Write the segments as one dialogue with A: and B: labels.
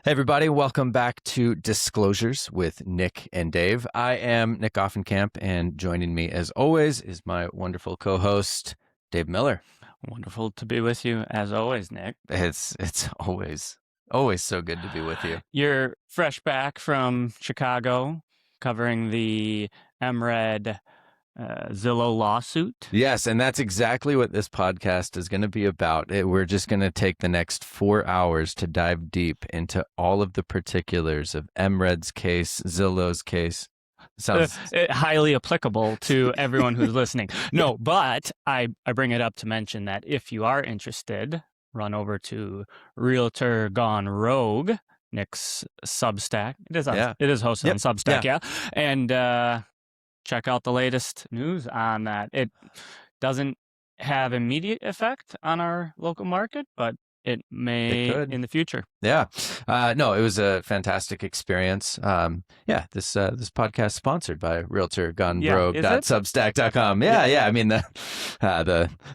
A: Hey, everybody. Welcome back to Disclosures with Nick and Dave. I am Nick Offenkamp, and joining me, as always, is my wonderful co-host, Dave Miller.
B: Wonderful to be with you, as always, Nick.
A: It's always so good to be with you.
B: You're fresh back from Chicago covering the MRED Zillow lawsuit.
A: Yes, and that's exactly what this podcast is going to be about. We're just going to take the next 4 hours to dive deep into all of the particulars of MRED's case, Zillow's case. Sounds
B: highly applicable to everyone who's listening. No, but I bring it up to mention that if you are interested, run over to Realtor Gone Rogue, Nick's Substack. It is hosted on Substack, yeah. And check out the latest news on that. It doesn't have immediate effect on our local market, but it may in the future.
A: Yeah. No, it was a fantastic experience. This podcast sponsored by realtorgonebroke.substack.com. Yeah. I mean, the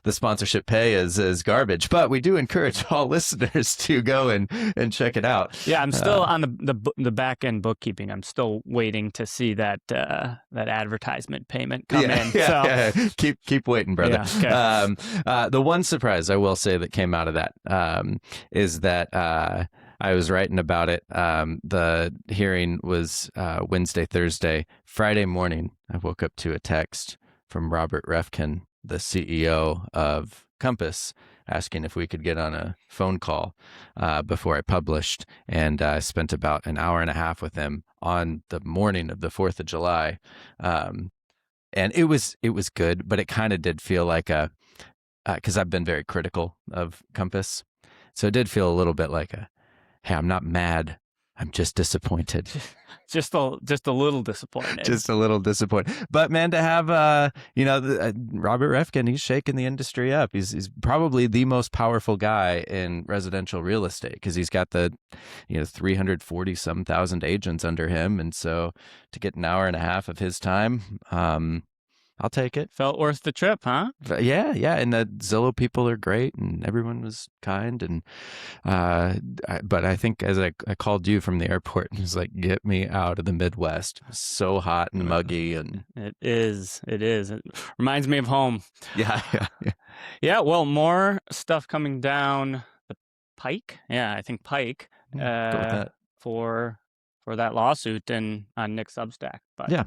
A: sponsorship pay is garbage, but we do encourage all listeners to go and check it out.
B: Yeah, I'm still on the back end bookkeeping. I'm still waiting to see that advertisement payment come in.
A: Yeah. Keep waiting, brother.
B: Yeah,
A: okay. The one surprise I will say that came out of that is that I was writing about it. The hearing was Wednesday, Thursday. Friday morning, I woke up to a text from Robert Reffkin, the CEO of Compass, asking if we could get on a phone call before I published. And I spent about an hour and a half with him on the morning of the 4th of July. And it was good, but it kind of did feel like because I've been very critical of Compass. So it did feel a little bit like hey, I'm not mad. I'm just disappointed.
B: just a little disappointed.
A: Just a little disappointed. But man, to have Robert Reffkin, he's shaking the industry up. He's probably the most powerful guy in residential real estate because he's got the 340 some thousand agents under him, and so to get an hour and a half of his time, I'll take it.
B: Felt worth the trip, huh?
A: Yeah. And the Zillow people are great, and everyone was kind. And but I think as I called you from the airport, it was like, get me out of the Midwest. It was so hot and muggy, and
B: it is. It reminds me of home.
A: Yeah.
B: Yeah. Well, more stuff coming down the pike. Yeah, I think pike. For that lawsuit and on Nick's Substack. But
A: yeah.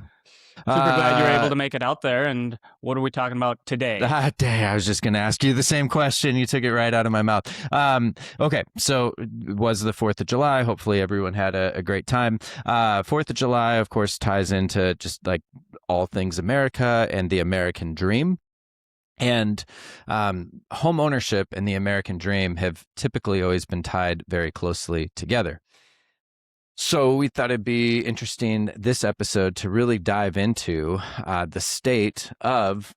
B: Super glad you're able to make it out there. And what are we talking about today?
A: I was just going to ask you the same question. You took it right out of my mouth. Okay, so it was the 4th of July. Hopefully everyone had a great time. 4th of July, of course, ties into just like all things America and the American dream. And home ownership and the American dream have typically always been tied very closely together. So we thought it'd be interesting this episode to really dive into the state of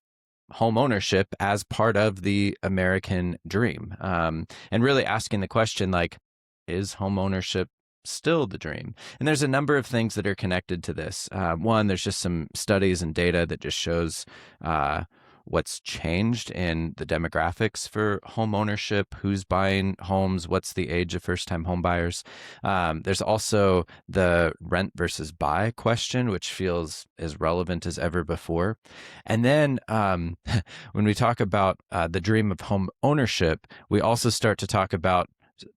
A: home ownership as part of the American dream, and really asking the question, like, is home ownership still the dream? And there's a number of things that are connected to this. One, there's just some studies and data that just shows what's changed in the demographics for home ownership, who's buying homes, what's the age of first-time home buyers. There's also the rent versus buy question, which feels as relevant as ever before. And then when we talk about the dream of home ownership, we also start to talk about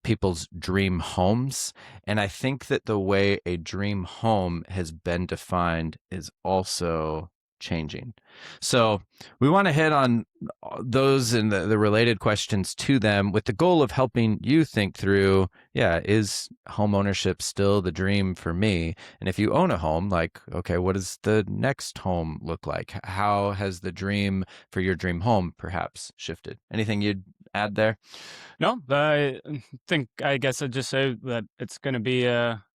A: people's dream homes. And I think that the way a dream home has been defined is also changing. So we want to hit on those and the related questions to them with the goal of helping you think through, is home ownership still the dream for me? And if you own a home, like, okay, what does the next home look like? How has the dream for your dream home perhaps shifted? Anything you'd add there?
B: No, I guess I'd just say that it's going to be a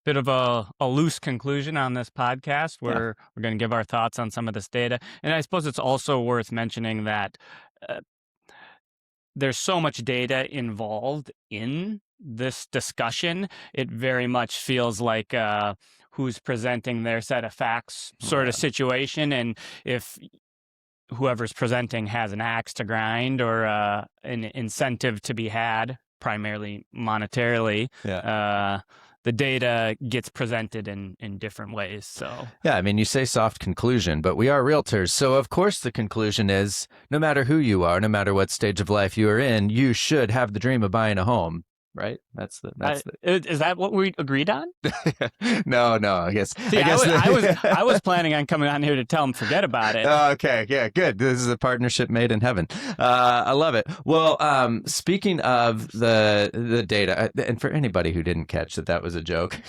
B: bit of a loose conclusion on this podcast where we're going to give our thoughts on some of this data. And I suppose it's also worth mentioning that there's so much data involved in this discussion. It very much feels like who's presenting their set of facts sort of situation. And if whoever's presenting has an axe to grind or an incentive to be had primarily monetarily.
A: Yeah.
B: The data gets presented in different ways. So
A: Yeah, I mean, you say soft conclusion, but we are realtors. So, of course, the conclusion is no matter who you are, no matter what stage of life you are in, you should have the dream of buying a home, right? That's the.
B: Is that what we agreed on?
A: No, I guess.
B: See,
A: I guess
B: I was planning on coming on here to tell them forget about it.
A: Oh, okay, yeah, good. This is a partnership made in heaven. I love it. Well, speaking of the data, and for anybody who didn't catch that was a joke,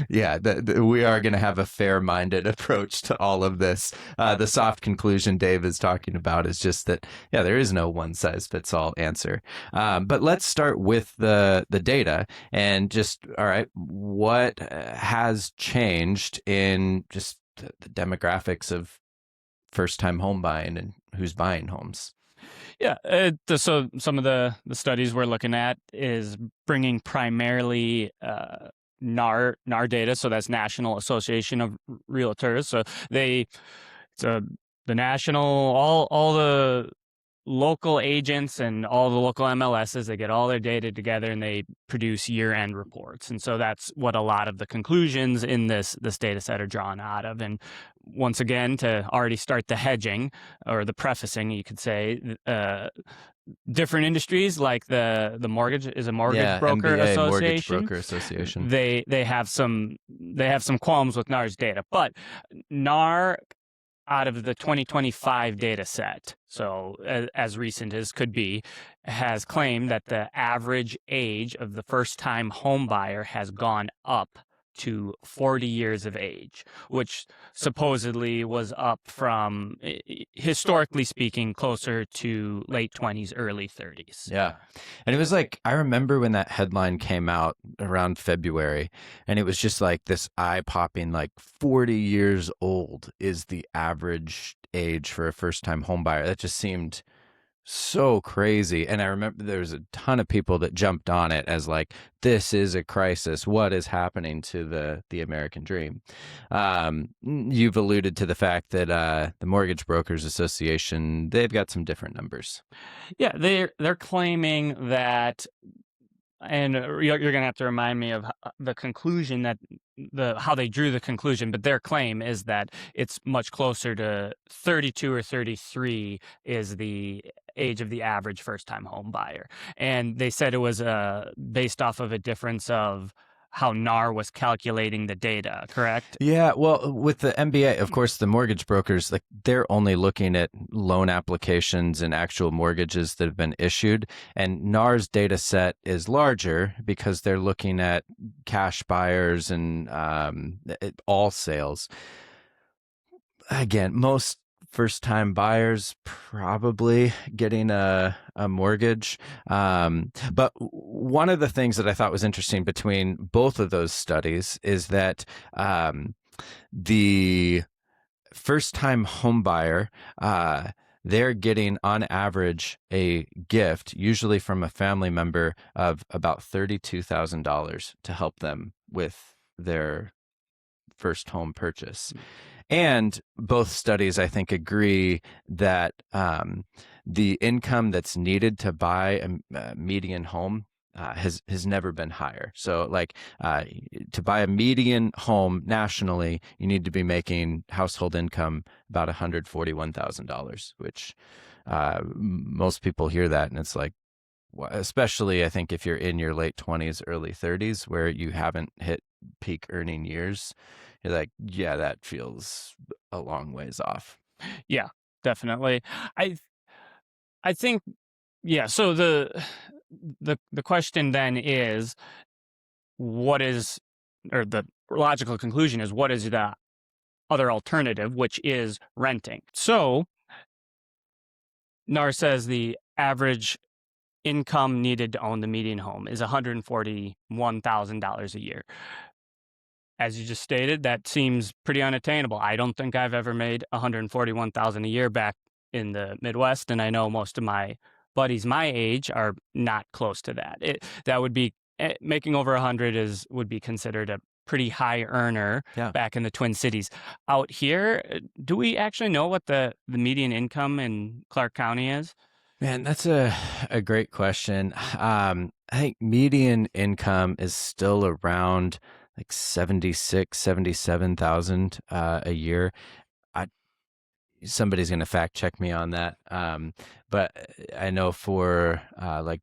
A: yeah, we are going to have a fair-minded approach to all of this. The soft conclusion Dave is talking about is just that, yeah, there is no one-size-fits-all answer. But let's start with the data and just, all right, what has changed in just the demographics of first-time home buying and who's buying homes?
B: Yeah. So some of the studies we're looking at is bringing primarily NAR data. So that's National Association of Realtors. So the national, all the local agents and all the local MLSs, they get all their data together and they produce year-end reports. And so that's what a lot of the conclusions in this data set are drawn out of. And once again, to already start the hedging or the prefacing, you could say, different industries like the mortgage broker
A: MBA,
B: association.
A: Mortgage Broker Association.
B: They have some qualms with NAR's data, but NAR, out of the 2025 data set, so as recent as could be, has claimed that the average age of the first-time home buyer has gone up to 40 years of age, which supposedly was up from, historically speaking, closer to late 20s, early 30s.
A: Yeah. And it was like, I remember when that headline came out around February, and it was just like this eye-popping, like 40 years old is the average age for a first-time home buyer. That just seemed so crazy. And I remember there was a ton of people that jumped on it as like, this is a crisis. What is happening to the American dream? You've alluded to the fact that the Mortgage Brokers Association, they've got some different numbers.
B: Yeah, they're claiming that, and you're going to have to remind me of the conclusion, that how they drew the conclusion, but their claim is that it's much closer to 32 or 33 is the age of the average first-time home buyer. And they said it was based off of a difference of how NAR was calculating the data, correct?
A: Yeah, well, with the MBA, of course, the mortgage brokers, like they're only looking at loan applications and actual mortgages that have been issued. And NAR's data set is larger because they're looking at cash buyers and all sales. Again, most first-time buyers probably getting a mortgage. But one of the things that I thought was interesting between both of those studies is that the first-time home buyer, they're getting on average a gift, usually from a family member, of about $32,000 to help them with their first home purchase. And both studies, I think, agree that the income that's needed to buy a median home has never been higher. So, like, to buy a median home nationally, you need to be making household income about $141,000, which most people hear that and it's like, especially I think if you're in your late 20s, early 30s, where you haven't hit peak earning years, you're like, yeah, that feels a long ways off.
B: Yeah, definitely. I think, yeah. So the question then is, what is, or the logical conclusion is, what is the other alternative, which is renting? So NAR says the average income needed to own the median home is $141,000 a year. As you just stated, that seems pretty unattainable. I don't think I've ever made $141,000 a year back in the Midwest, and I know most of my buddies my age are not close to that. That would be, making over 100 would be considered a pretty high earner.
A: Yeah.
B: Back in the Twin Cities. Out here, do we actually know what the median income in Clark County is?
A: Man, that's a great question. I think median income is still around like 76, 77,000 a year. I, somebody's going to fact check me on that. But I know for like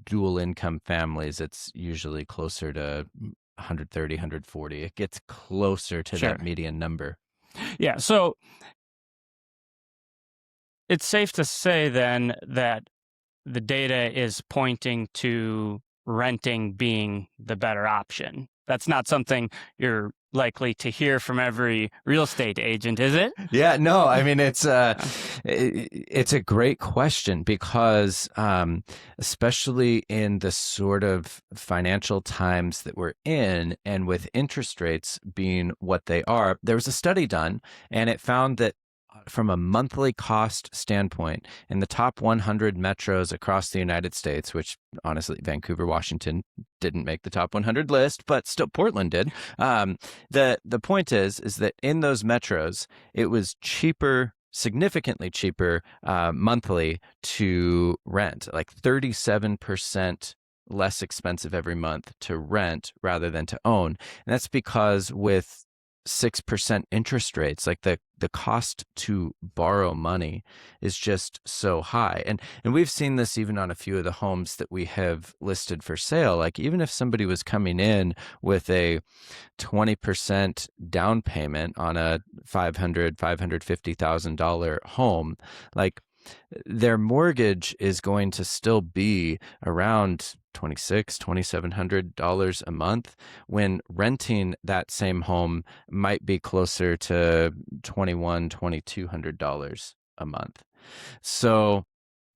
A: dual income families, it's usually closer to 130, 140. It gets closer to
B: Sure.
A: that median number.
B: Yeah. So it's safe to say then that the data is pointing to renting being the better option. That's not something you're likely to hear from every real estate agent, is it?
A: Yeah, no, I mean it's a great question because especially in the sort of financial times that we're in and with interest rates being what they are, there was a study done and it found that from a monthly cost standpoint in the top 100 metros across the United States, which honestly Vancouver, Washington didn't make the top 100 list, but still Portland did. The point is that in those metros, it was cheaper, significantly cheaper monthly to rent, like 37% less expensive every month to rent rather than to own. And that's because with 6% interest rates, like the cost to borrow money is just so high. And we've seen this even on a few of the homes that we have listed for sale. Like even if somebody was coming in with a 20% down payment on a $550,000 home, like their mortgage is going to still be around $2,700 a month when renting that same home might be closer to $2,200 a month. So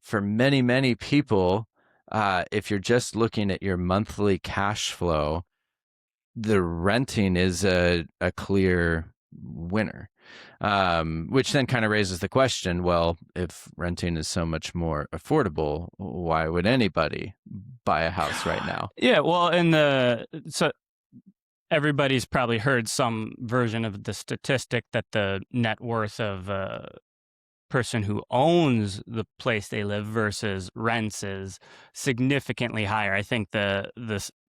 A: for many people, if you're just looking at your monthly cash flow, the renting is a clear winner. Which then kind of raises the question, well, if renting is so much more affordable, why would anybody buy a house right now?
B: Yeah, well, so everybody's probably heard some version of the statistic that the net worth of a person who owns the place they live versus rents is significantly higher. I think the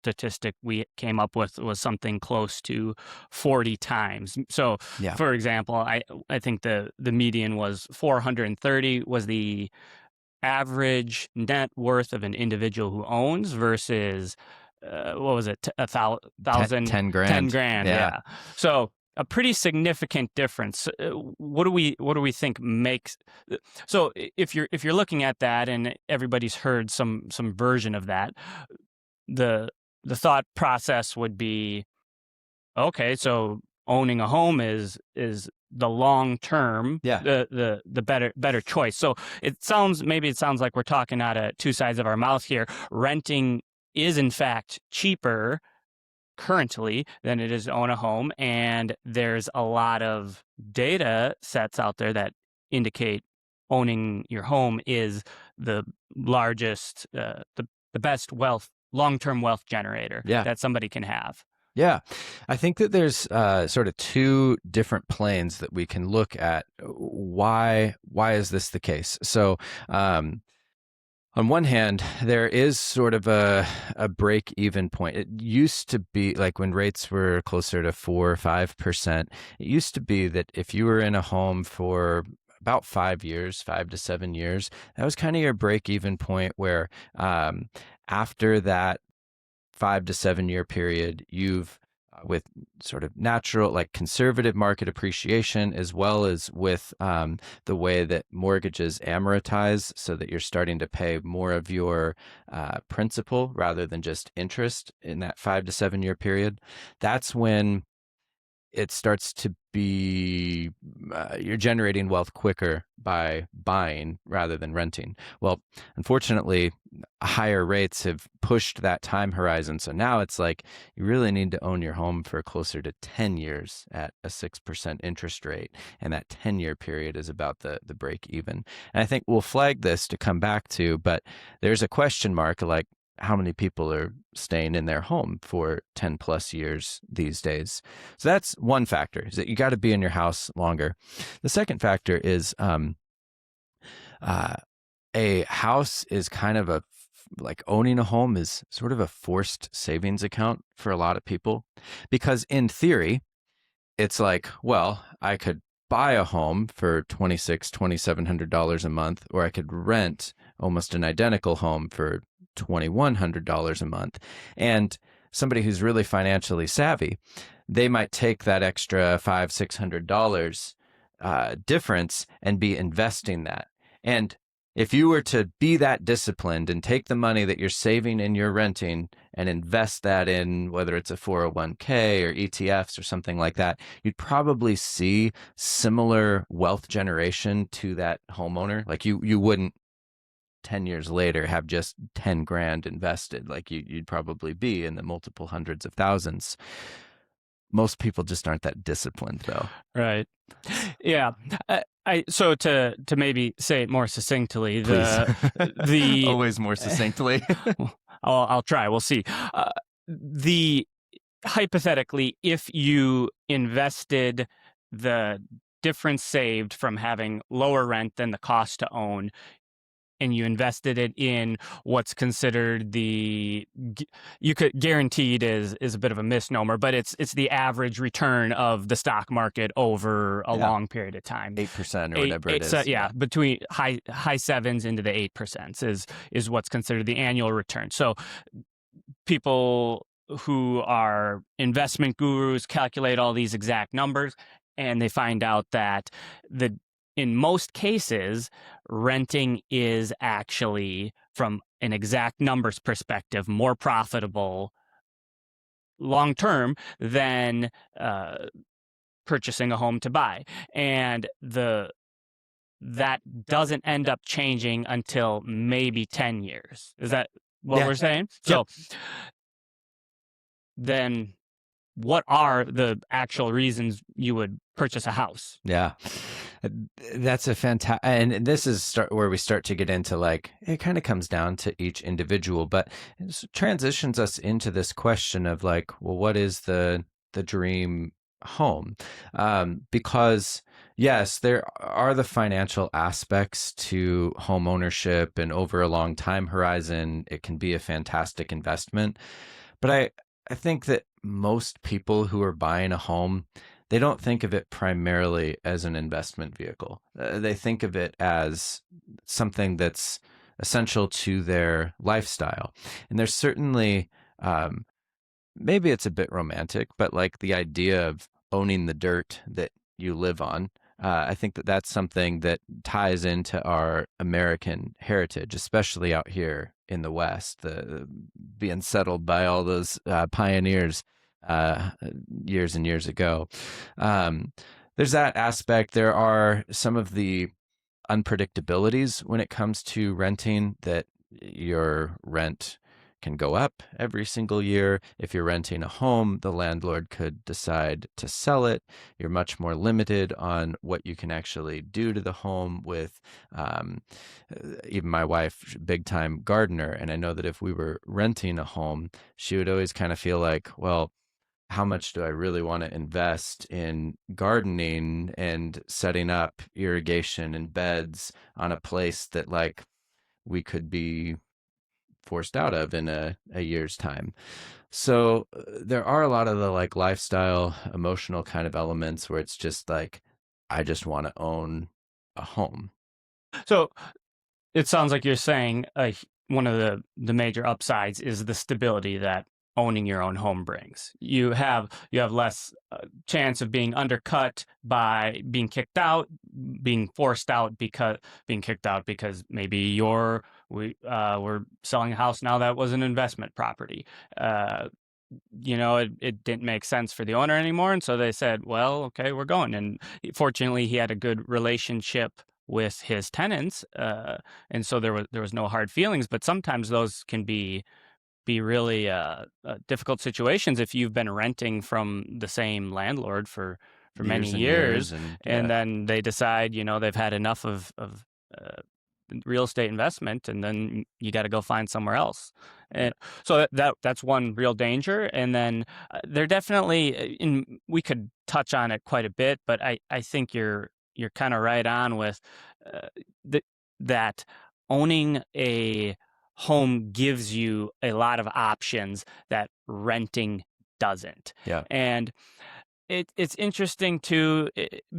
B: statistic we came up with was something close to 40 times. So,
A: Yeah.
B: for example, I think the median was 430 was the average net worth of an individual who owns versus what was it, a thousand,
A: 10 grand.
B: 10 grand,
A: Yeah.
B: yeah. So a pretty significant difference. What do we think makes? So if you're looking at that, and everybody's heard some version of that, the thought process would be, okay, so owning a home is the long term,
A: Yeah.
B: the better choice. So it sounds like we're talking out of two sides of our mouth here. Renting is in fact cheaper currently than it is to own a home, and there's a lot of data sets out there that indicate owning your home is the largest, the best long-term wealth generator
A: Yeah.
B: that somebody can have.
A: Yeah, I think that there's sort of two different planes that we can look at. Why is this the case? So, on one hand, there is sort of a break-even point. It used to be like when rates were closer to 4 or 5%. It used to be that if you were in a home for about 5 years, 5 to 7 years, that was kind of your break-even point where after that 5 to 7 year period, you've with sort of natural, like conservative market appreciation, as well as with the way that mortgages amortize, so that you're starting to pay more of your principal rather than just interest in that 5 to 7 year period. That's when it starts to be you're generating wealth quicker by buying rather than renting. Well, unfortunately, higher rates have pushed that time horizon. So now it's like you really need to own your home for closer to 10 years at a 6% interest rate. And that 10-year period is about the break even. And I think we'll flag this to come back to, but there's a question mark like, how many people are staying in their home for 10 plus years these days? So that's one factor, is that you got to be in your house longer. The second factor is a house is kind of like owning a home is sort of a forced savings account for a lot of people, because in theory, it's like, well, I could buy a home for $2,700 a month, or I could rent almost an identical home for $2,100 a month. And somebody who's really financially savvy, they might take that extra $500-$600 difference and be investing that. And if you were to be that disciplined and take the money that you're saving and you're renting and invest that in, whether it's a 401k or ETFs or something like that, you'd probably see similar wealth generation to that homeowner. Like you wouldn't 10 years later have just 10 grand invested. Like you'd probably be in the multiple hundreds of thousands. Most people just aren't that disciplined, though.
B: Right. Yeah. So to maybe say it more succinctly,
A: Please.
B: the
A: Always more succinctly.
B: I'll try. We'll see. The hypothetically, if you invested the difference saved from having lower rent than the cost to own, and you invested it in what's considered you could guaranteed is a bit of a misnomer, but it's the average return of the stock market over a long period of time.
A: 8% or whatever it is.
B: Yeah, between high sevens into the 8% is what's considered the annual return. So people who are investment gurus calculate all these exact numbers, and they find out that in most cases, renting is actually, from an exact numbers perspective, more profitable long term than purchasing a home to buy. And that doesn't end up changing until maybe 10 years. Is that what we're saying? So then what are the actual reasons you would purchase a house?
A: Yeah. That's a fantastic, and this is where we start to get into, like, it kind of comes down to each individual, but it transitions us into this question of, like, well, what is the dream home? Because yes, there are the financial aspects to home ownership, and over a long time horizon, it can be a fantastic investment. But I think that most people who are buying a home, they don't think of it primarily as an investment vehicle. They think of it as something that's essential to their lifestyle. And there's certainly, maybe it's a bit romantic, but like the idea of owning the dirt that you live on. I think that that's something that ties into our American heritage, especially out here in the West, being settled by all those pioneers years and years ago. There's that aspect. There are some of the unpredictabilities when it comes to renting, that your rent can go up every single year. If you're renting a home, the landlord could decide to sell it. You're much more limited on what you can actually do to the home with, even my wife, big time gardener. And I know that if we were renting a home, she would always kind of feel like, well, how much do I really want to invest in gardening and setting up irrigation and beds on a place that, like, we could be forced out of in a year's time. So there are a lot of the, like, lifestyle, emotional kind of elements where it's just like, I just want to own a home.
B: So it sounds like you're saying one of the major upsides is the stability that owning your own home brings. You have less chance of being undercut by being kicked out, being kicked out because maybe we're selling a house now that was an investment property. It didn't make sense for the owner anymore, and so they said, well, okay, we're going. And fortunately, he had a good relationship with his tenants, and so there was no hard feelings. But sometimes those can be really difficult situations if you've been renting from the same landlord for many years, and then they decide they've had enough of real estate investment, and then you got to go find somewhere else. And so that's one real danger. And then there definitely, we could touch on it quite a bit, but I think you're kind of right on with that owning a home gives you a lot of options that renting doesn't.
A: Yeah.
B: And it's interesting too,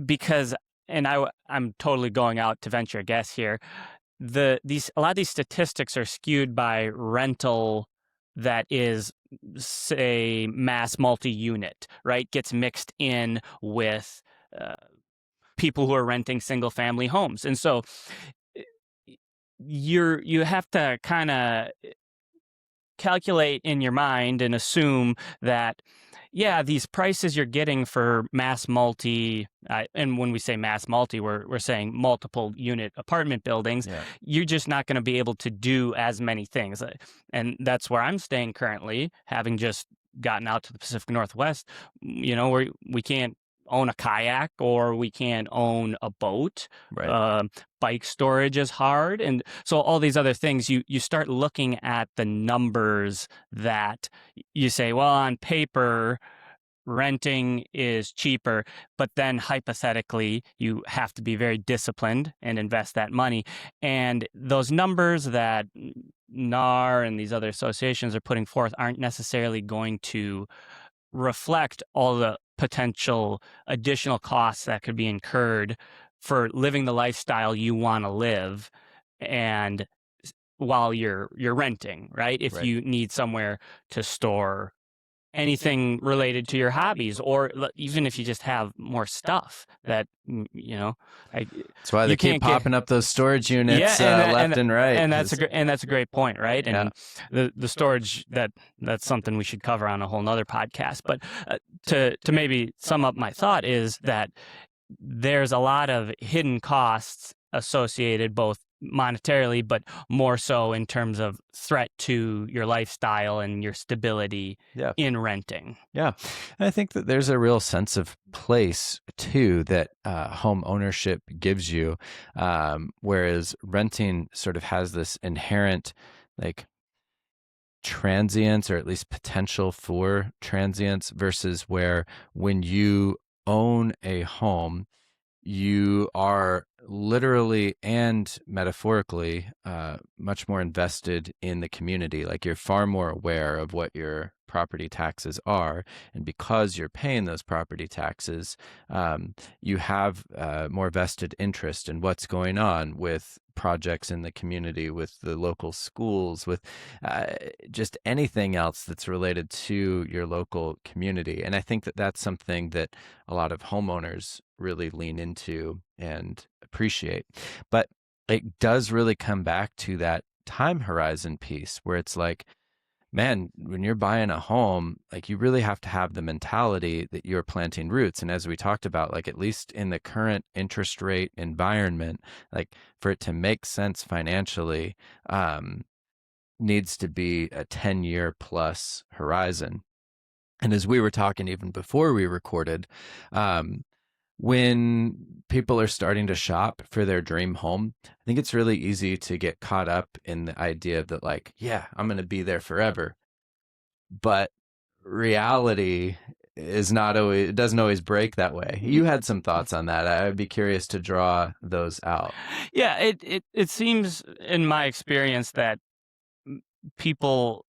B: because, and I'm totally going out to venture a guess here. A lot of these statistics are skewed by rental that is, say, mass multi-unit, right? Gets mixed in with uh, people who are renting single family homes. And so you have to kind of calculate in your mind and assume that, yeah, these prices you're getting for mass multi, and when we say mass multi, we're saying multiple unit apartment buildings.
A: Yeah.
B: You're just not going to be able to do as many things. And that's where I'm staying currently, having just gotten out to the Pacific Northwest. Where we can't own a kayak, or we can't own a boat.
A: Right.
B: Bike storage is hard. And so all these other things, you start looking at the numbers that you say, well, on paper, renting is cheaper, but then hypothetically, you have to be very disciplined and invest that money. And those numbers that NAR and these other associations are putting forth aren't necessarily going to reflect all the potential additional costs that could be incurred for living the lifestyle you want to live, and while you're renting, right? If
A: Right.
B: you need somewhere to store anything related to your hobbies, or even if you just have more stuff that
A: That's why they
B: you
A: keep
B: can't get.
A: popping up those storage units
B: Yeah,
A: left and right.
B: and that's a great point, right?
A: Yeah.
B: And the storage, that's something we should cover on a whole nother podcast. But to maybe sum up my thought is that there's a lot of hidden costs associated, both monetarily, but more so in terms of threat to your lifestyle and your stability
A: Yeah.
B: in renting.
A: Yeah. And I think that there's a real sense of place too that home ownership gives you, whereas renting sort of has this inherent like transience, or at least potential for transience, versus where when you own a home, you are literally and metaphorically much more invested in the community. Like, you're far more aware of what your property taxes are, and because you're paying those property taxes, you have more vested interest in what's going on with projects in the community, with the local schools, with just anything else that's related to your local community. And I think that that's something that a lot of homeowners really lean into and appreciate. But it does really come back to that time horizon piece, where it's like, man, when you're buying a home, like, you really have to have the mentality that you're planting roots. And as we talked about, like, at least in the current interest rate environment, like, for it to make sense financially, needs to be a 10-year plus horizon. And as we were talking even before we recorded, when people are starting to shop for their dream home, I think it's really easy to get caught up in the idea that, like, yeah, I'm going to be there forever. But reality is not always, it doesn't always break that way. You had some thoughts on that. I'd be curious to draw those out.
B: Yeah, it seems in my experience that people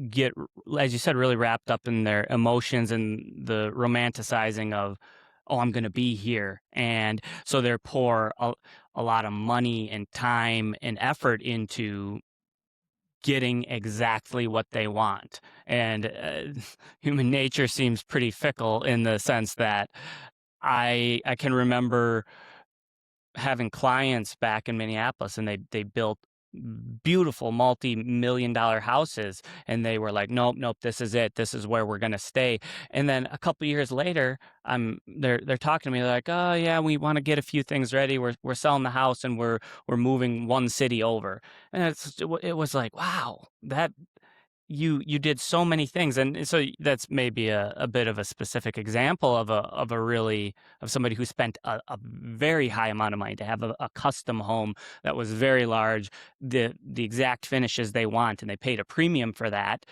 B: get, as you said, really wrapped up in their emotions and the romanticizing of, oh, I'm going to be here. And so they pour a lot of money and time and effort into getting exactly what they want. And human nature seems pretty fickle, in the sense that I can remember having clients back in Minneapolis, and they built beautiful multi-million-dollar houses, and they were like, nope, this is it, this is where we're going to stay. And then a couple years later, they're talking to me, they're like, oh yeah, we want to get a few things ready, we're selling the house, and we're moving one city over. And it was like, wow, that you did so many things. And so that's maybe a bit of a specific example of somebody who spent a very high amount of money to have a custom home that was very large, the exact finishes they want, and they paid a premium for that,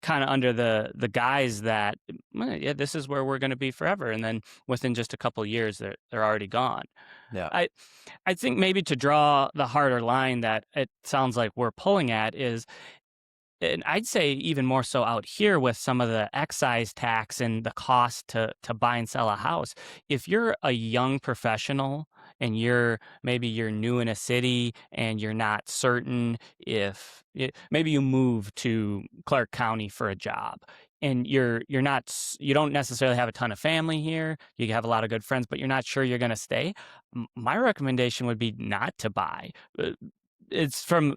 B: kind of under the guise that, yeah, this is where we're going to be forever, and then within just a couple of years they're already gone.
A: Yeah.
B: I think maybe to draw the harder line that it sounds like we're pulling at is, and I'd say even more so out here with some of the excise tax and the cost to buy and sell a house. If you're a young professional and you're new in a city and you're not certain if maybe you move to Clark County for a job and you're not you don't necessarily have a ton of family here, you have a lot of good friends, but you're not sure you're going to stay. My recommendation would be not to buy. It's from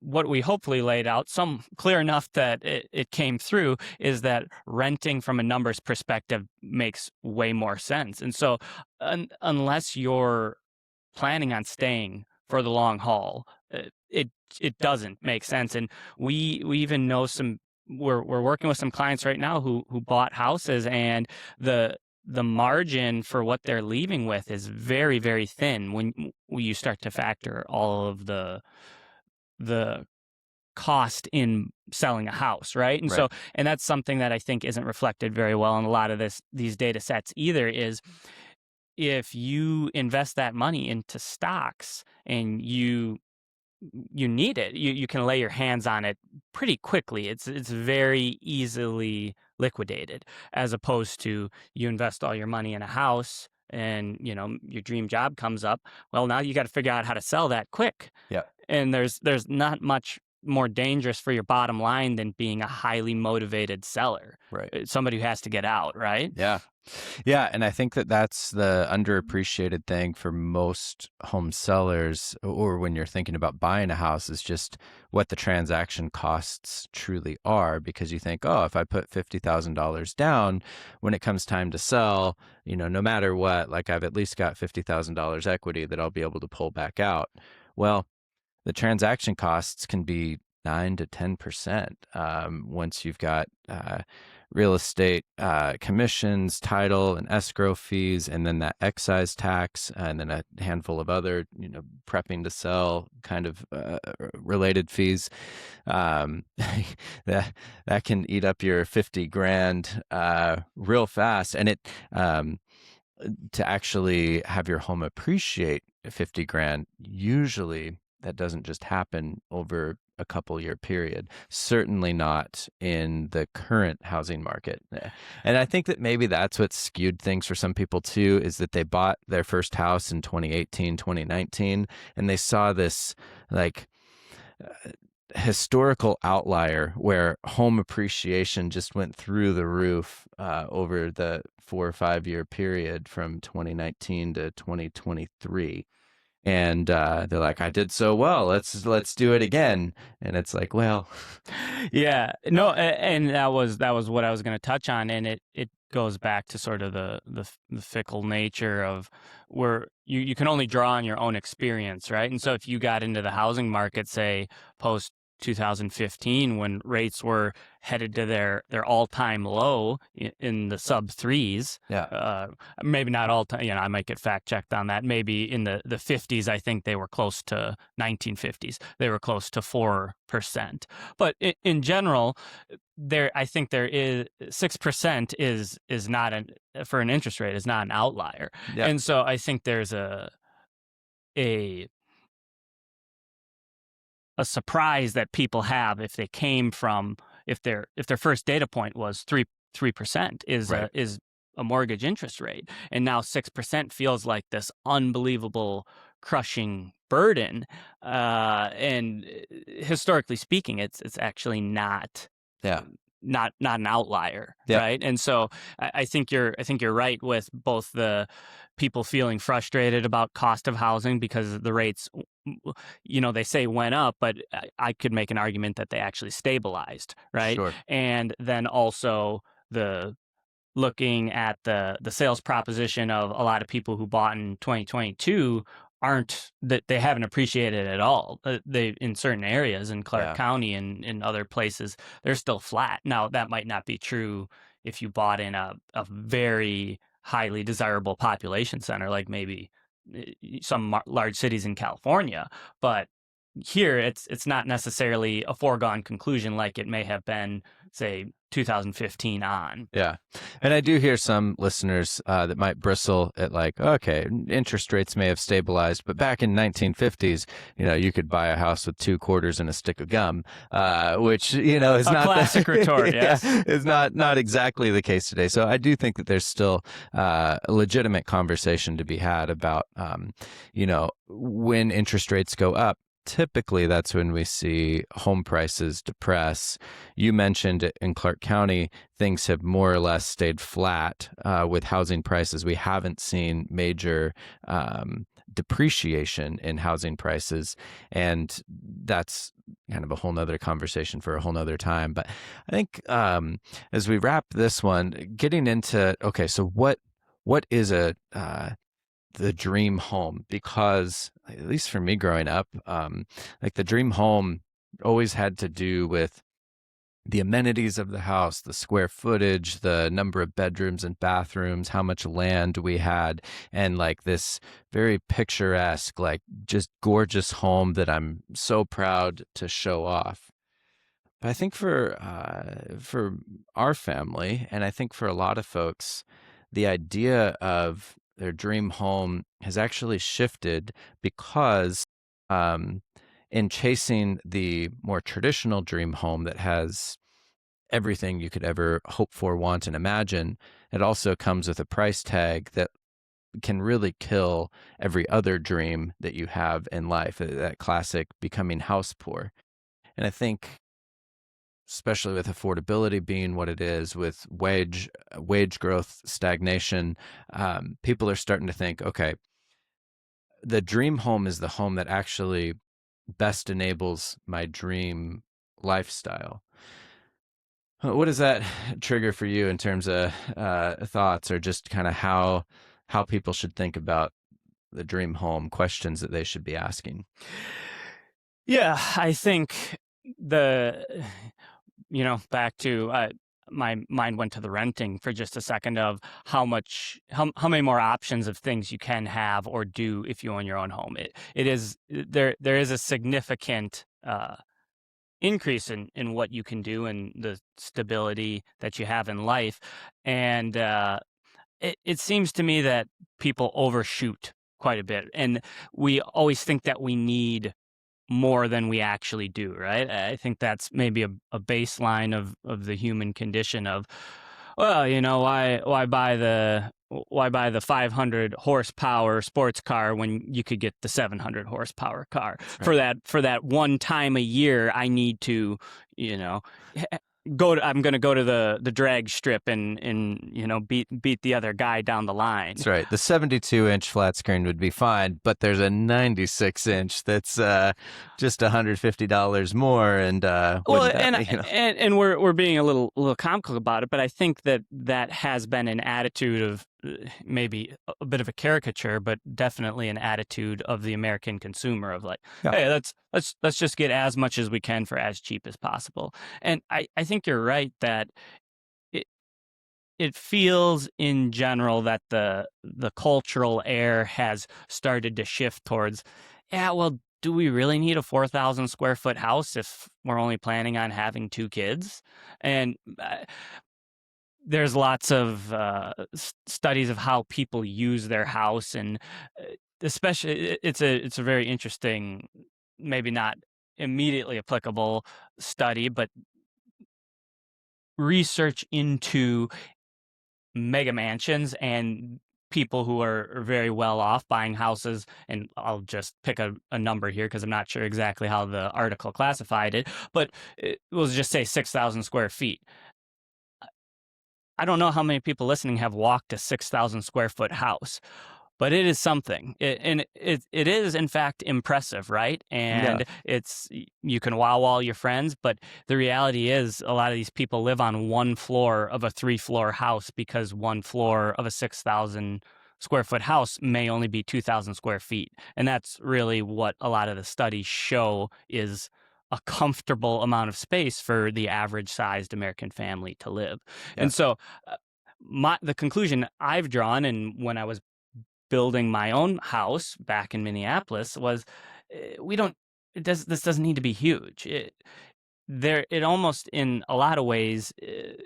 B: what we hopefully laid out, some clear enough that it came through, is that renting from a numbers perspective makes way more sense. And so unless you're planning on staying for the long haul, it doesn't make sense. And we even know we're working with some clients right now who bought houses, and the margin for what they're leaving with is very, very thin when you start to factor all of the cost in selling a house, right? And
A: Right.
B: so, and that's something that I think isn't reflected very well in a lot of these data sets either, is if you invest that money into stocks and you need it, you can lay your hands on it pretty quickly. It's very easily liquidated, as opposed to you invest all your money in a house and your dream job comes up. Well, now you got to figure out how to sell that quick.
A: Yeah.
B: And there's not much more dangerous for your bottom line than being a highly motivated seller.
A: Right.
B: Somebody who has to get out, right?
A: Yeah. Yeah. And I think that that's the underappreciated thing for most home sellers, or when you're thinking about buying a house, is just what the transaction costs truly are. Because you think, oh, if I put $50,000 down, when it comes time to sell, no matter what, like I've at least got $50,000 equity that I'll be able to pull back out. Well, the transaction costs can be 9 to 10% once you've got real estate commissions, title, and escrow fees, and then that excise tax, and then a handful of other, prepping to sell kind of related fees. That can eat up your 50 grand real fast, and to actually have your home appreciate 50 grand, usually that doesn't just happen over a couple year period, certainly not in the current housing market. And I think that maybe that's what skewed things for some people too, is that they bought their first house in 2018, 2019, and they saw this like historical outlier where home appreciation just went through the roof over the 4 or 5 year period from 2019 to 2023. And they're like, I did so well, let's do it again. And it's like, well,
B: yeah, no, and that was what I was going to touch on, and it goes back to sort of the fickle nature of where you can only draw on your own experience, right? And so if you got into the housing market, say post 2015, when rates were headed to their all-time low in the sub threes,
A: yeah,
B: maybe not all time, I might get fact checked on that. Maybe in the 50s, I think they were close to 1950s. They were close to 4%. But in general, I think there is 6% is not for an interest rate is not an outlier.
A: yeah,
B: And so I think there's a surprise that people have if they came from, if their first data point was 3%
A: right,
B: is a mortgage interest rate, and now 6% feels like this unbelievable crushing burden. And historically speaking, it's actually not
A: yeah,
B: an outlier,
A: yeah,
B: right? And so I think you're right with both the people feeling frustrated about cost of housing because the rates, they say went up, but I could make an argument that they actually stabilized, right?
A: sure,
B: And then also the looking at the sales proposition of a lot of people who bought in 2022 aren't that they haven't appreciated at all. They in certain areas in Clark
A: yeah,
B: County and in other places, they're still flat. Now that might not be true if you bought in a very highly desirable population center, like maybe some large cities in California, but here it's not necessarily a foregone conclusion like it may have been, say, 2015 on.
A: Yeah. And I do hear some listeners that might bristle at like, okay, interest rates may have stabilized, but back in 1950s, you could buy a house with 2 quarters and a stick of gum, which, is
B: A
A: not
B: classic retort,
A: yeah,
B: yes.
A: is not exactly the case today. So I do think that there's still a legitimate conversation to be had about, when interest rates go up. Typically, that's when we see home prices depress. You mentioned in Clark County, things have more or less stayed flat with housing prices. We haven't seen major depreciation in housing prices. And that's kind of a whole nother conversation for a whole nother time. But I think as we wrap this one, getting into, okay, so what is the dream home? Because at least for me growing up, like the dream home always had to do with the amenities of the house, the square footage, the number of bedrooms and bathrooms, how much land we had, and like this very picturesque, like just gorgeous home that I'm so proud to show off. But I think for our family, and I think for a lot of folks, the idea of their dream home has actually shifted because um, in chasing the more traditional dream home that has everything you could ever hope for, want, and imagine, it also comes with a price tag that can really kill every other dream that you have in life, that classic becoming house poor. And I think especially with affordability being what it is, with wage growth stagnation, people are starting to think, okay, the dream home is the home that actually best enables my dream lifestyle. What does that trigger for you in terms of thoughts, or just kind of how people should think about the dream home, questions that they should be asking?
B: Yeah, I think the back to my mind went to the renting for just a second of how many more options of things you can have or do if you own your own home. It is there is a significant increase in what you can do and the stability that you have in life, and it seems to me that people overshoot quite a bit, and we always think that we need more than we actually do, right? I think that's maybe a baseline of the human condition of, well, why buy the 500 horsepower sports car when you could get the 700 horsepower car?
A: Right.
B: For that one time a year, I need to, you know, I'm going to go to the drag strip and beat the other guy down the line.
A: That's right. The 72-inch flat screen would be fine, but there's a 96-inch that's just $150 more, and
B: Well,
A: wouldn't that,
B: and we're being a little comical about it, but I think that has been an attitude of maybe a bit of a caricature, but definitely an attitude of the American consumer of like,
A: Yeah.
B: hey, let's just get as much as we can for as cheap as possible. And I think you're right that it it feels in general that the cultural air has started to shift towards, yeah, well, do we really need a 4,000 square foot house if we're only planning on having 2 kids? And there's lots of studies of how people use their house, and especially it's a very interesting, maybe not immediately applicable study, but research into mega mansions and people who are very well off buying houses. And I'll just pick a number here because I'm not sure exactly how the article classified it, but we'll just say 6,000 square feet. I don't know how many people listening have walked a 6,000 square foot house, but it is something. It is, in fact, impressive, right?
A: Yeah.
B: And you can wow all your friends, but the reality is a lot of these people live on one floor of a 3-floor house because one floor of a 6,000 square foot house may only be 2,000 square feet. And that's really what a lot of the studies show is a comfortable amount of space for the average sized American family to live.
A: Yeah.
B: And so uh, the conclusion I've drawn, and when I was building my own house back in Minneapolis, was we don't this doesn't need to be huge. It almost, in a lot of ways,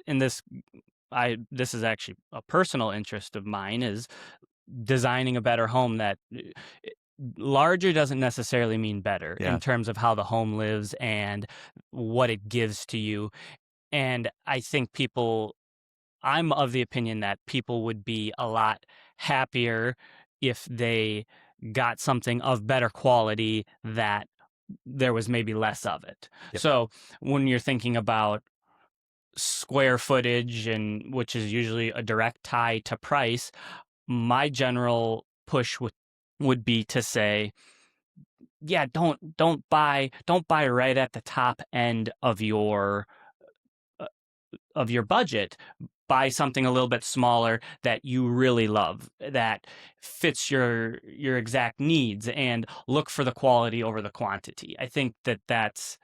B: in this is actually a personal interest of mine, is designing a better home that larger doesn't necessarily mean better
A: Yeah.
B: in terms of how the home lives and what it gives to you. And I think I'm of the opinion that people would be a lot happier if they got something of better quality that there was maybe less of it.
A: Yep.
B: So when you're thinking about square footage, and which is usually a direct tie to price, my general push would be to say, yeah, don't buy right at the top end uh, of your budget. Buy something a little bit smaller that you really love, that fits your exact needs, and look for the quality over the quantity. I think that's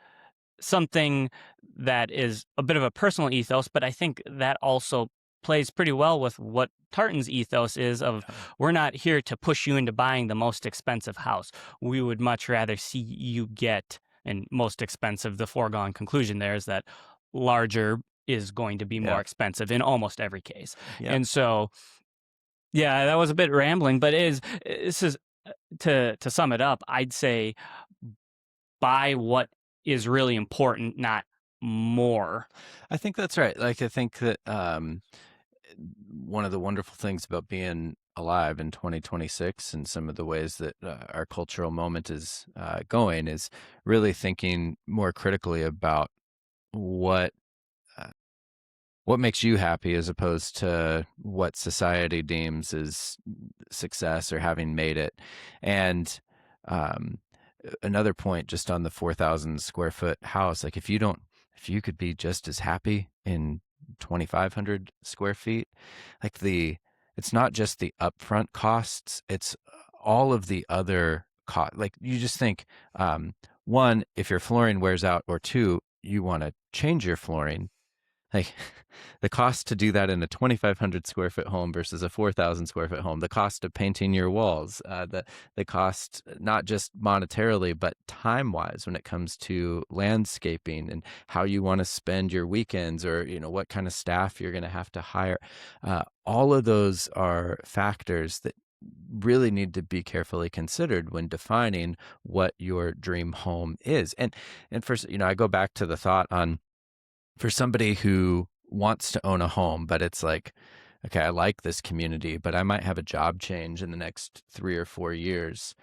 B: something that is a bit of a personal ethos, but I think that also plays pretty well with what Tartan's ethos is of, we're not here to push you into buying the most expensive house. We would much rather see you get, and most expensive, the foregone conclusion there is that larger is going to be more
A: Yeah.
B: expensive in almost every case.
A: Yeah.
B: And so, yeah, that was a bit rambling, but this is to sum it up, I'd say buy what is really important, not more.
A: I think that's right. Like, I think that one of the wonderful things about being alive in 2026 and some of the ways that our cultural moment is going is really thinking more critically about what uh, what makes you happy as opposed to what society deems as success or having made it. And um, another point just on the 4,000 square foot house, like if you could be just as happy in 2,500 square feet, like it's not just the upfront costs, it's all of the other cost. Like you just think, one, if your flooring wears out, or two, you want to change your flooring, like the cost to do that in a 2,500 square foot home versus a 4,000 square foot home, the cost of painting your walls, the cost not just monetarily but time wise when it comes to landscaping and how you want to spend your weekends, or what kind of staff you're going to have to hire. All of those are factors that really need to be carefully considered when defining what your dream home is. And first, I go back to the thought on, for somebody who wants to own a home, but it's like, okay, I like this community, but I might have a job change in the next 3 or 4 years.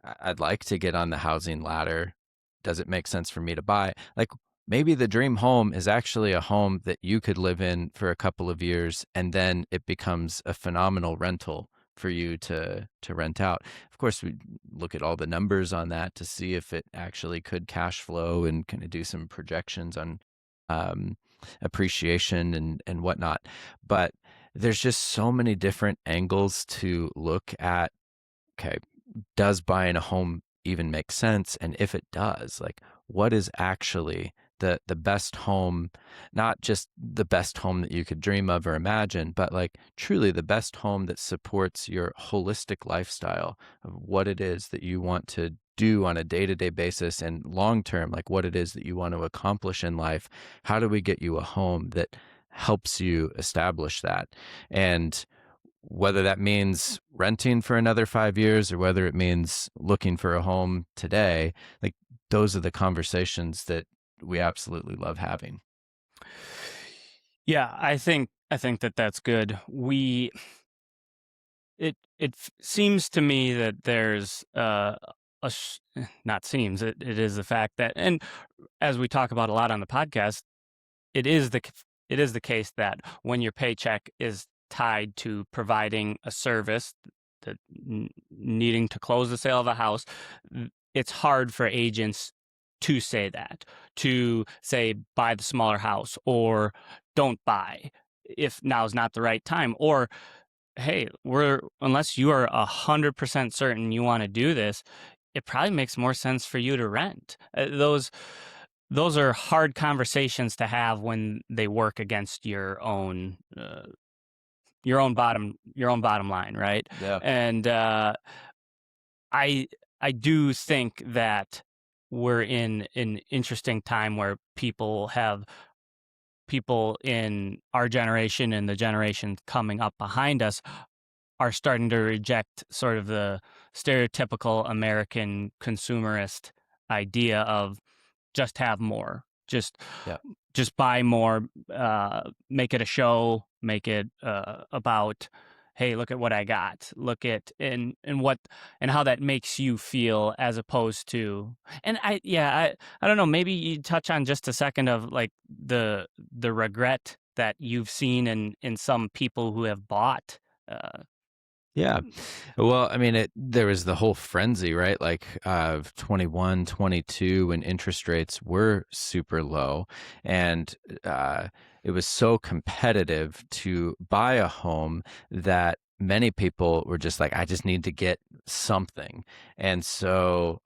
A: I'd like to get on the housing ladder. Does it make sense for me to buy? Like, maybe the dream home is actually a home that you could live in for a couple of years, and then it becomes a phenomenal rental for you to rent out. Of course, we look at all the numbers on that to see if it actually could cash flow and kind of do some projections on um, appreciation and whatnot. But there's just so many different angles to look at. Okay, does buying a home even make sense? And if it does, like, what is actually the best home? Not just the best home that you could dream of or imagine, but like truly the best home that supports your holistic lifestyle of what it is that you want to do on a day-to-day basis, and long term, like what it is that you want to accomplish in life. How do we get you a home that helps you establish that? And whether that means renting for another 5 years or whether it means looking for a home today, like those are the conversations that we absolutely love having.
B: Yeah, I think that that's good. Seems to me that there's not seems, it is the fact that, and as we talk about a lot on the podcast, it is the case that when your paycheck is tied to providing a service, that needing to close the sale of a house, it's hard for agents to say that, to say buy the smaller house, or don't buy if now's not the right time, or hey, unless you are 100% certain you want to do this, it probably makes more sense for you to rent. Those are hard conversations to have when they work against your own bottom line, right?
A: Yeah.
B: And I I do think that we're in an interesting time where people in our generation and the generation coming up behind us are starting to reject sort of the stereotypical American consumerist idea of just have more,
A: Yeah.
B: just buy more, make it a show, make it about, hey, look at what I got, look at and what and how that makes you feel, as opposed to, and I don't know, maybe you touch on just a second of like the regret that you've seen in some people who have bought. Uh,
A: Yeah. Well, I mean, there was the whole frenzy, right? Like 21, 22, when interest rates were super low. And it was so competitive to buy a home that many people were just like, I just need to get something. And so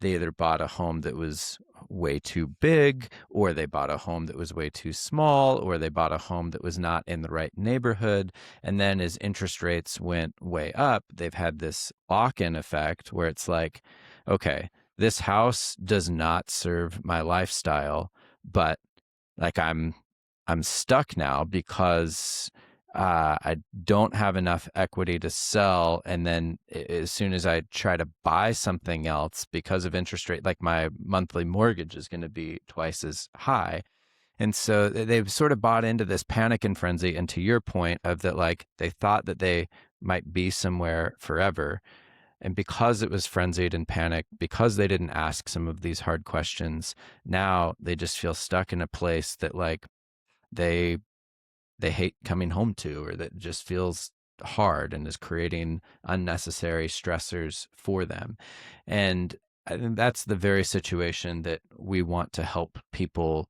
A: they either bought a home that was way too big, or they bought a home that was way too small, or they bought a home that was not in the right neighborhood. And then as interest rates went way up, they've had this lock-in effect where it's like, okay, this house does not serve my lifestyle, but like I'm stuck now because I don't have enough equity to sell. And then as soon as I try to buy something else because of interest rate, like my monthly mortgage is going to be twice as high. And so they've sort of bought into this panic and frenzy. And to your point of that, like they thought that they might be somewhere forever. And because it was frenzied and panicked, because they didn't ask some of these hard questions, now they just feel stuck in a place that like they they hate coming home to, or that just feels hard and is creating unnecessary stressors for them. And I think that's the very situation that we want to help people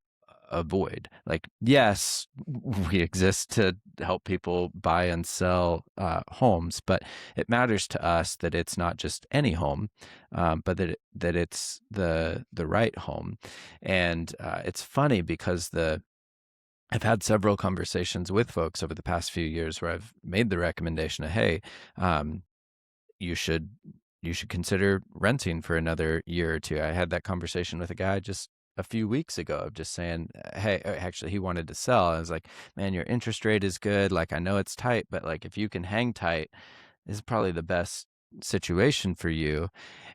A: avoid. Like, yes, we exist to help people buy and sell homes, but it matters to us that it's not just any home, but that it's the right home. And it's funny because I've had several conversations with folks over the past few years where I've made the recommendation of, hey, um, you should consider renting for another year or two. I had that conversation with a guy just a few weeks ago of just saying, hey, actually he wanted to sell. I was like, man, your interest rate is good. Like, I know it's tight, but like if you can hang tight, this is probably the best situation for you.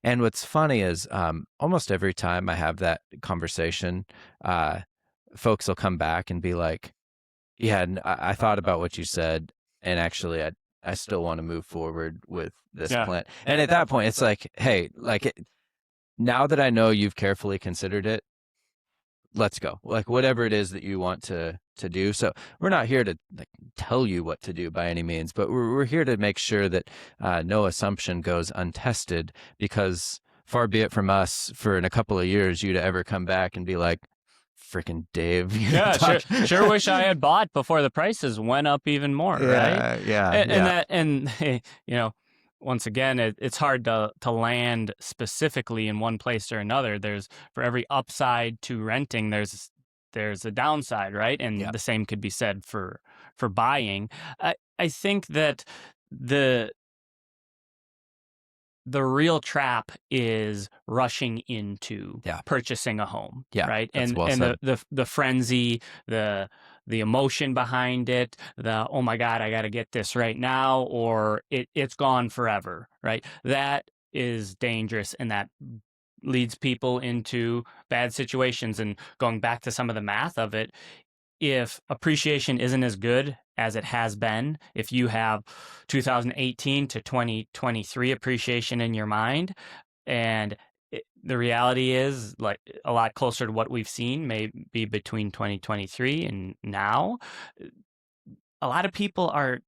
A: And what's funny is almost every time I have that conversation, uh, folks will come back and be like, yeah, I thought about what you said, and actually, I still want to move forward with this
B: yeah.
A: plan. And at that point, it's like, hey, like now that I know you've carefully considered it, let's go. Like whatever it is that you want to do. So we're not here to like tell you what to do by any means, but we're here to make sure that no assumption goes untested. Because far be it from us for in a couple of years you to ever come back and be like, freaking Dave.
B: Yeah, sure wish I had bought before the prices went up even more, right? And you know, once again, it's hard to land specifically in one place or another. There's for every upside to renting, there's a downside, right? And
A: Yeah.
B: the same could be said for buying. I think that the the real trap is rushing into
A: Yeah.
B: purchasing a home,
A: Yeah,
B: right?
A: that's
B: And
A: well said.
B: the frenzy, the emotion behind it, the oh my God, I got to get this right now, or it's gone forever, right? That is dangerous, and that leads people into bad situations. And going back to some of the math of it, if appreciation isn't as good as it has been, if you have 2018 to 2023 appreciation in your mind, and the reality is like a lot closer to what we've seen, maybe between 2023 and now, a lot of people are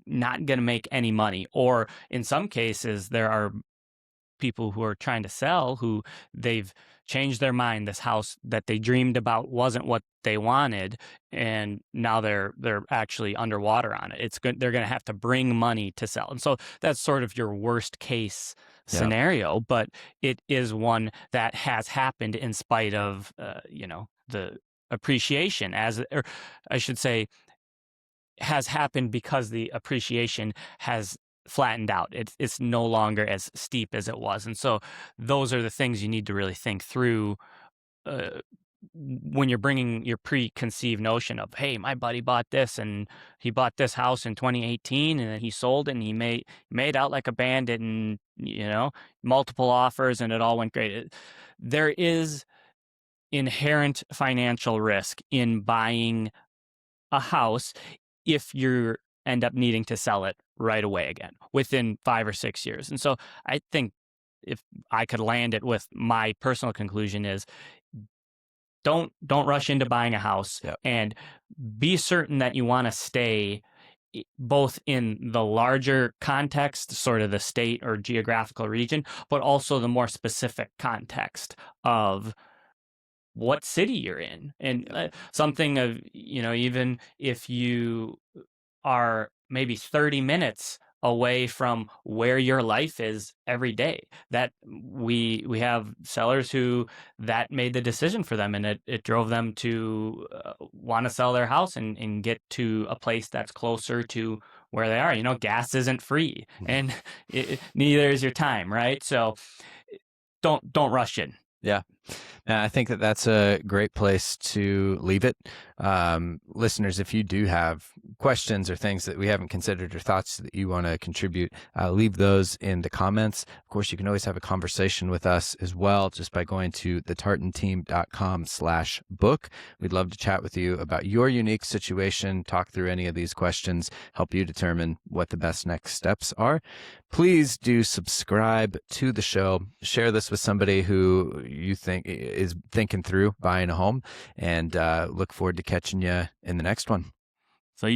B: not going to make any money. Or in some cases, there are people who are trying to sell who they've changed their mind. This house that they dreamed about wasn't what they wanted, and now they're actually underwater on it. It's good. They're going to have to bring money to sell, and so that's sort of your worst case
A: Yeah.
B: scenario. But it is one that has happened in spite of the appreciation, or I should say, has happened because the appreciation has flattened out. It's no longer as steep as it was. And so those are the things you need to really think through when you're bringing your preconceived notion of, hey, my buddy bought this and he bought this house in 2018 and then he sold it and he made out like a bandit and, multiple offers and it all went great. There is inherent financial risk in buying a house if you end up needing to sell it right away again within 5 or 6 years. And so I think if I could land it with my personal conclusion is don't rush into buying a house.
A: Yep.
B: And be certain that you want to stay both in the larger context, sort of the state or geographical region, but also the more specific context of what city you're in. And something of, even if you are maybe 30 minutes away from where your life is every day, that we have sellers who that made the decision for them, and it drove them to want to sell their house and get to a place that's closer to where they are. Gas isn't free, and neither is your time, right? So don't rush in.
A: Yeah. And I think that's a great place to leave it. Listeners, if you do have questions or things that we haven't considered or thoughts that you want to contribute, leave those in the comments. Of course, you can always have a conversation with us as well, just by going to thetartanteam.com/book. We'd love to chat with you about your unique situation, talk through any of these questions, help you determine what the best next steps are. Please do subscribe to the show. Share this with somebody who you think is thinking through buying a home, and look forward to catching you in the next one.
B: So